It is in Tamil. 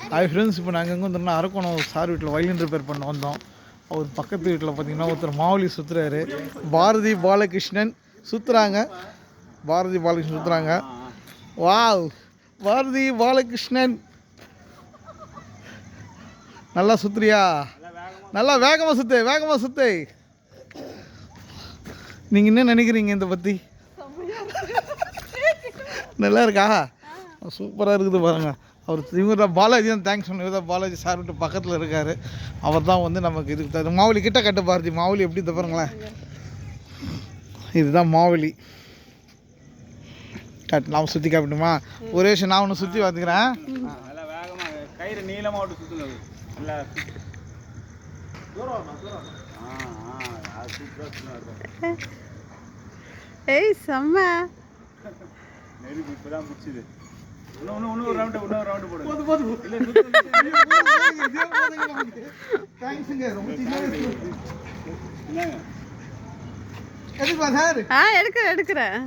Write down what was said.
ஹாய் ஃப்ரெண்ட்ஸ், இப்போ நாங்கள் எங்கே வந்துட்டோம்னா அரக்கோணம் சார் வீட்டில் வயலின் ரிப்பேர் பண்ண வந்தோம். அவர் பக்கத்து வீட்டில் பார்த்தீங்கன்னா ஒருத்தர் மாவுளி சுற்றுறாரு. பாரதி பாலகிருஷ்ணன் சுற்றுறாங்க. பாரதி பாலகிருஷ்ணன் சுற்றுறாங்க. வாவ், பாரதி பாலகிருஷ்ணன் நல்லா சுற்றுறியா? நல்லா வேகமாக சுற்று, வேகமாக சுற்று. நீங்கள் என்ன நினைக்கிறீங்க இதை பற்றி? நல்லா இருக்கா? சூப்பராக இருக்குது பாருங்கள். அவர் இவர் தான் பாலாஜி தான் தேங்க்ஸ் சொன்ன. இவர் தான் பாலாஜி சார் விட்டு பக்கத்தில் இருக்கார். அவர் தான் வந்து நமக்கு இதுக்கு தகுந்த மாவுளி கிட்ட கட்டு பாரதி. மாவுளி எப்படி பாருங்களேன், இதுதான் மாவுளி. கட் நாம் சுற்றி காப்பிட்டுமா? ஒரே விஷயம் நான் ஒன்று சுற்றி பார்த்துக்கிறேன். கயிறு நீளமாக சுற்றுங்க. ஏய் செம்ம நெருப்பு இப்பதான் முடிச்சுது. இன்னொரு ரவுண்டு போடுங்க. எடுக்கிறேன்.